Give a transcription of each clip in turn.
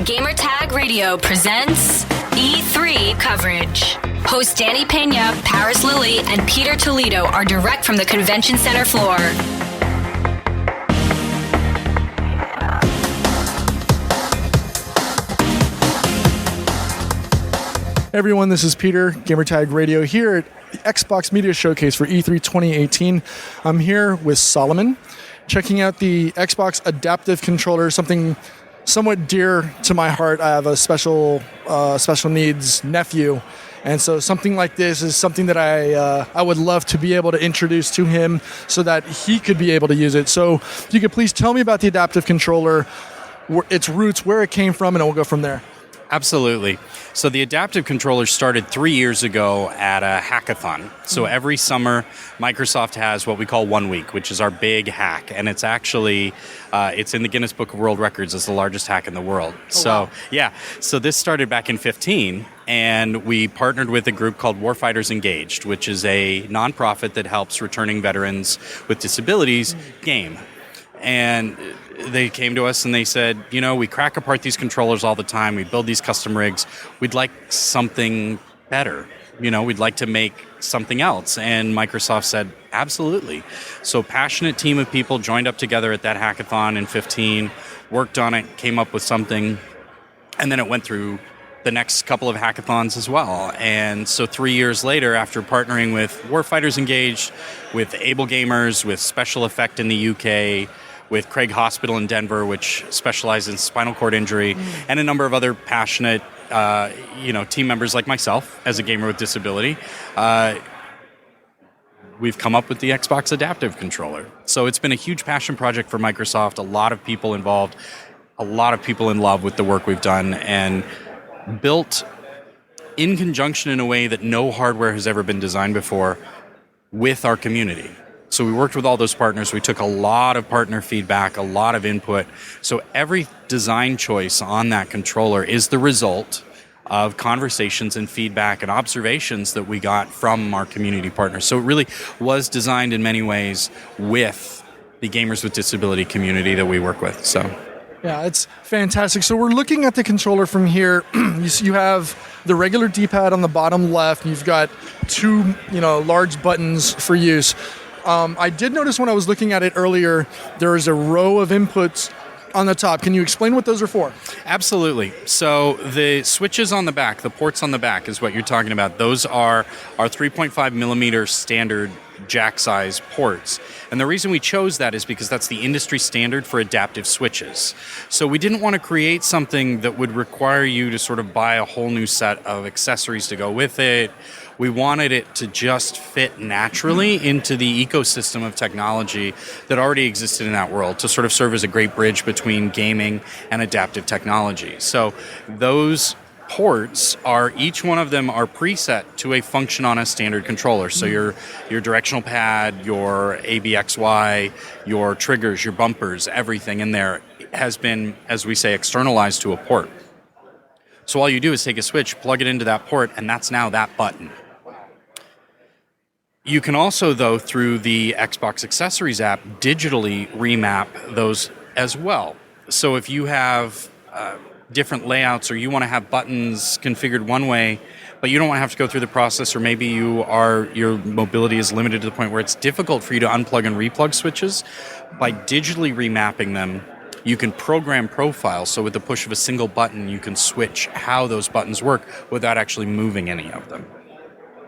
Gamertag Radio presents E3 coverage. Hosts Danny Pena, Paris Lilly, and Peter Toledo are direct from the convention center floor. Hey everyone, this is Peter, Gamertag Radio, here at the Xbox Media Showcase for E3 2018. I'm here with Solomon, checking out the Xbox Adaptive Controller, something somewhat dear to my heart. I have a special needs nephew, and so something like this is something that I would love to be able to introduce to him so that he could be able to use it. So if you could please tell me about the Adaptive Controller, its roots, where it came from, and we'll go from there. Absolutely. So the Adaptive Controller started 3 years ago at a hackathon. So every summer, Microsoft has what we call 1 week, which is our big hack. And it's actually, it's in the Guinness Book of World Records as the largest hack in the world. Wow. Yeah. So this started back in 2015, and we partnered with a group called Warfighters Engaged, which is a nonprofit that helps returning veterans with disabilities game. And they came to us and they said, you know, we crack apart these controllers all the time. We build these custom rigs. We'd like something better. You know, we'd like to make something else. And Microsoft said, absolutely. So a passionate team of people joined up together at that hackathon in 2015, worked on it, came up with something, and then it went through the next couple of hackathons as well. And so 3 years later, after partnering with Warfighters Engaged, with Able Gamers, with Special Effect in the UK, with Craig Hospital in Denver, which specializes in spinal cord injury, and a number of other passionate team members like myself as a gamer with disability, we've come up with the Xbox Adaptive Controller. So it's been a huge passion project for Microsoft, a lot of people involved, a lot of people in love with the work we've done, and built in conjunction in a way that no hardware has ever been designed before with our community. So we worked with all those partners. We took a lot of partner feedback, a lot of input. So every design choice on that controller is the result of conversations and feedback and observations that we got from our community partners. So it really was designed in many ways with the gamers with disability community that we work with. So yeah, it's fantastic. So we're looking at the controller from here. You have the regular D-pad on the bottom left. You've got two, large buttons for use. I did notice when I was looking at it earlier, there is a row of inputs on the top. Can you explain what those are for? Absolutely. So the switches on the back, the ports on the back is what you're talking about. Those are our 3.5 millimeter standard jack size ports. And the reason we chose that is because that's the industry standard for adaptive switches. So we didn't want to create something that would require you to sort of buy a whole new set of accessories to go with it. We wanted it to just fit naturally into the ecosystem of technology that already existed in that world, to sort of serve as a great bridge between gaming and adaptive technology. So those ports are, each one of them are preset to a function on a standard controller. So your directional pad, your ABXY, your triggers, your bumpers, everything in there has been, as we say, externalized to a port. So all you do is take a switch, plug it into that port, and that's now that button. You can also, though, through the Xbox Accessories app, digitally remap those as well. So if you have different layouts, or you want to have buttons configured one way, but you don't want to have to go through the process, or maybe your mobility is limited to the point where it's difficult for you to unplug and replug switches, by digitally remapping them, you can program profiles. So with the push of a single button, you can switch how those buttons work without actually moving any of them.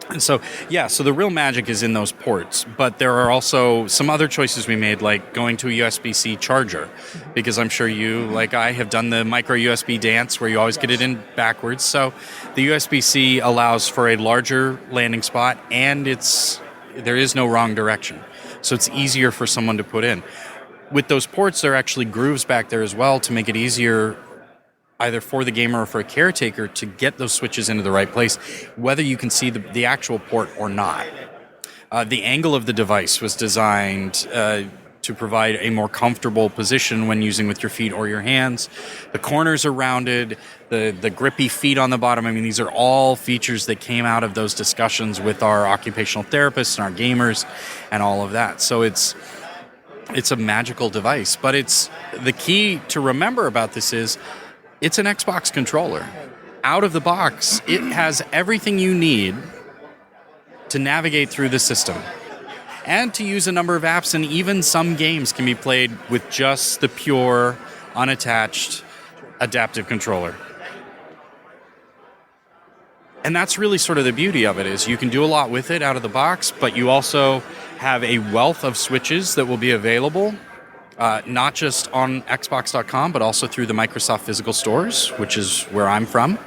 And so, so the real magic is in those ports, but there are also some other choices we made, like going to a USB-C charger, because I'm sure you, like I, have done the micro USB dance where you always get it in backwards. So the USB-C allows for a larger landing spot, and there is no wrong direction. So it's easier for someone to put in. With those ports, there are actually grooves back there as well to make it easier either for the gamer or for a caretaker to get those switches into the right place, whether you can see the actual port or not. The angle of the device was designed to provide a more comfortable position when using with your feet or your hands. The corners are rounded, the grippy feet on the bottom. I mean, these are all features that came out of those discussions with our occupational therapists and our gamers and all of that. So it's a magical device. But it's the key to remember about this is It's an Xbox controller. Out of the box, it has everything you need to navigate through the system and to use a number of apps, and even some games can be played with just the pure, unattached adaptive controller. And that's really sort of the beauty of it, is you can do a lot with it out of the box, but you also have a wealth of switches that will be available, not just on Xbox.com, but also through the Microsoft physical stores, which is where I'm from.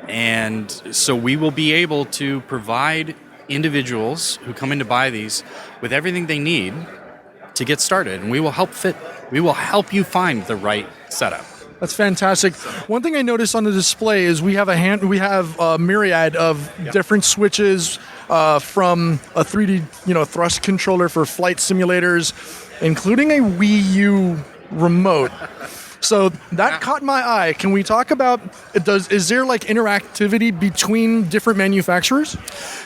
And so we will be able to provide individuals who come in to buy these with everything they need to get started, and we will help you find the right setup. That's fantastic. One thing I noticed on the display is we have a myriad of different switches, from a 3D thrust controller for flight simulators, including a Wii U remote. So that caught my eye. Can we talk about is there like interactivity between different manufacturers?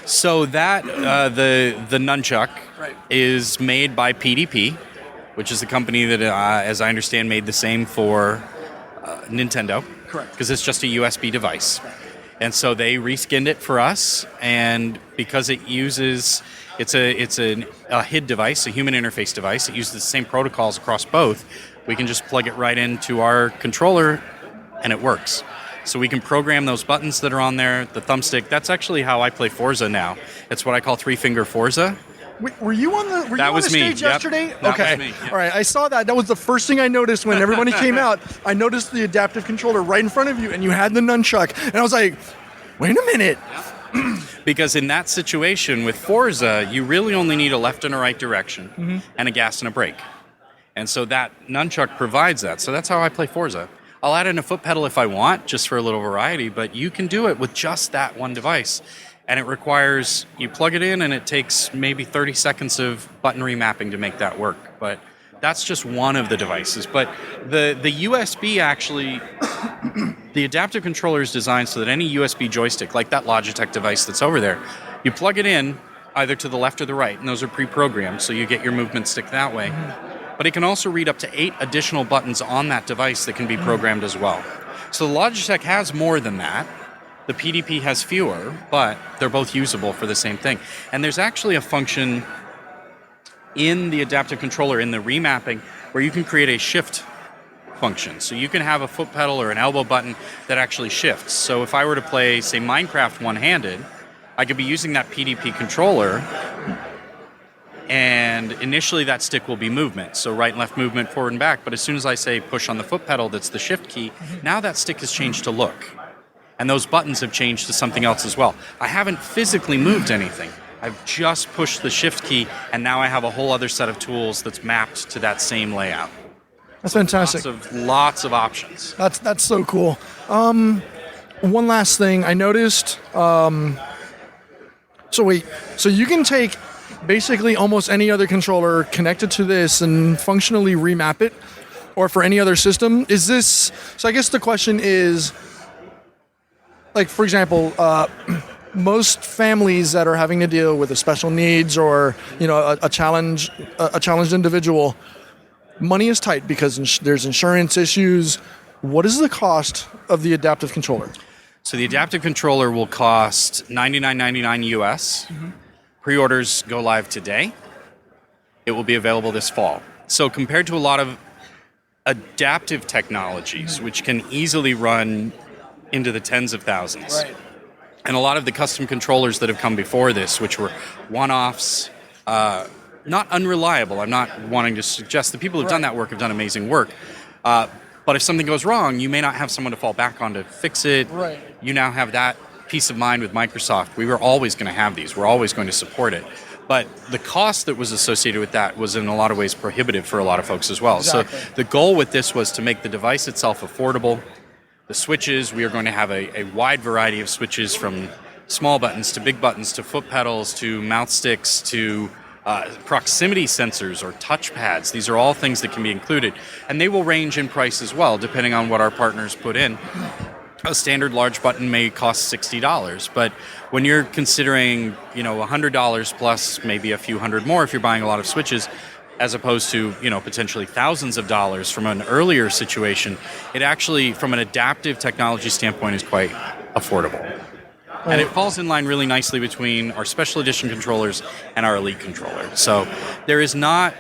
So that the Nunchuck is made by PDP, which is a company that, as I understand, made the same for Nintendo. Correct. Because it's just a USB device. And so they reskinned it for us, and because it uses it's a HID device, a human interface device. It uses the same protocols across both. We can just plug it right into our controller, and it works. So we can program those buttons that are on there, the thumbstick. That's actually how I play Forza now. It's what I call three-finger Forza. Wait, were you on the That was me. stage Yep. yesterday? That Okay. was me. Yep. All right. I saw that. That was the first thing I noticed when everybody came out. I noticed the adaptive controller right in front of you, and you had the nunchuck. And I was like, wait a minute. Because in that situation with Forza, you really only need a left and a right direction and a gas and a brake. And so that nunchuck provides that. So that's how I play Forza. I'll add in a foot pedal if I want, just for a little variety, but you can do it with just that one device. And it requires, you plug it in and it takes maybe 30 seconds of button remapping to make that work. But that's just one of the devices. But the USB actually, the adaptive controller is designed so that any USB joystick, like that Logitech device that's over there, you plug it in either to the left or the right, and those are pre-programmed, so you get your movement stick that way. But it can also read up to 8 additional buttons on that device that can be programmed as well. So the Logitech has more than that. The PDP has fewer, but they're both usable for the same thing. And there's actually a function in the adaptive controller, in the remapping, where you can create a shift function. So you can have a foot pedal or an elbow button that actually shifts. So if I were to play, say, Minecraft one-handed, I could be using that PDP controller, and initially that stick will be movement. So right and left movement, forward and back. But as soon as I say push on the foot pedal, that's the shift key, now that stick has changed to look. And those buttons have changed to something else as well. I haven't physically moved anything. I've just pushed the shift key, and now I have a whole other set of tools that's mapped to that same layout. That's fantastic. Lots of options. That's so cool. One last thing I noticed. So you can take basically almost any other controller connected to this and functionally remap it, or for any other system. Is this? So I guess the question is, like, for example, most families that are having to deal with a special needs or a challenged individual, money is tight because there's insurance issues. What is the cost of the adaptive controller? So the adaptive controller will cost $99.99 US. Pre-orders go live today. It will be available this fall. So compared to a lot of adaptive technologies, which can easily run into the tens of thousands, Right. and a lot of the custom controllers that have come before this, which were one-offs, not unreliable. I'm not wanting to suggest the people who've done that work have done amazing work. But if something goes wrong, you may not have someone to fall back on to fix it. Right. You now have that peace of mind with Microsoft. We were always going to have these. We're always going to support it. But the cost that was associated with that was in a lot of ways prohibitive for a lot of folks as well. Exactly. So the goal with this was to make the device itself affordable. The switches, we are going to have a wide variety of switches, from small buttons to big buttons to foot pedals to mouth sticks to proximity sensors or touch pads. These are all things that can be included. And they will range in price as well, depending on what our partners put in. A standard large button may cost $60, but when you're considering, $100 plus maybe a few hundred more if you're buying a lot of switches, as opposed to, potentially thousands of dollars from an earlier situation, it actually, from an adaptive technology standpoint, is quite affordable. And it falls in line really nicely between our special edition controllers and our elite controller. So there is not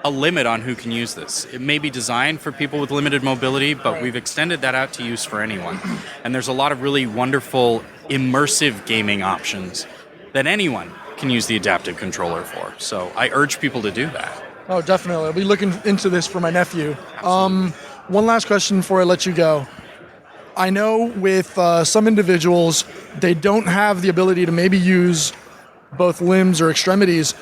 a limit on who can use this. It may be designed for people with limited mobility, but we've extended that out to use for anyone. And there's a lot of really wonderful immersive gaming options that anyone can use the adaptive controller for. So I urge people to do that. Oh, definitely. I'll be looking into this for my nephew. One last question before I let you go. I know with some individuals, they don't have the ability to maybe use both limbs or extremities.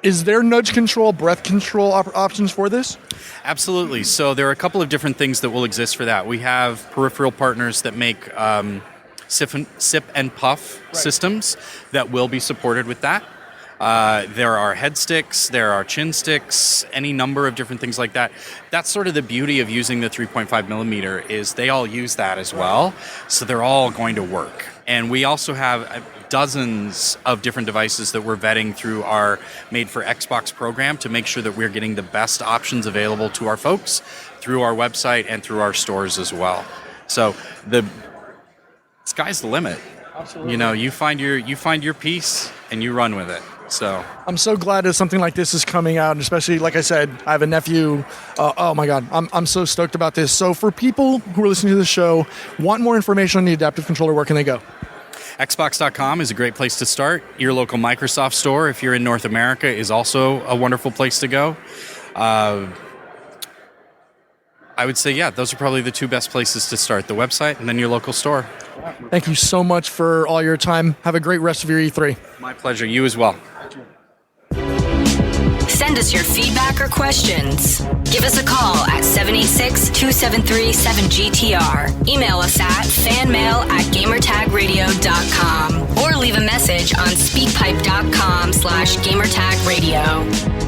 Is there nudge control, breath control options for this? Absolutely. So there are a couple of different things that will exist for that. We have peripheral partners that make sip and puff systems that will be supported with that. There are head sticks, there are chin sticks, any number of different things like that. That's sort of the beauty of using the 3.5 millimeter is they all use that as well. So they're all going to work. And we also have dozens of different devices that we're vetting through our Made for Xbox program to make sure that we're getting the best options available to our folks through our website and through our stores as well. So the sky's the limit. Absolutely. You find your piece and you run with it. So I'm so glad that something like this is coming out, and especially, like I said, I have a nephew. Oh my God, I'm so stoked about this. So for people who are listening to the show, want more information on the adaptive controller, where can they go? Xbox.com is a great place to start. Your local Microsoft store, if you're in North America, is also a wonderful place to go. I would say, those are probably the two best places to start, the website and then your local store. Thank you so much for all your time. Have a great rest of your E3. My pleasure. You as well. Send us your feedback or questions. Give us a call at 786-273-7GTR. Email us at fanmail@gamertagradio.com or leave a message on speakpipe.com/gamertagradio.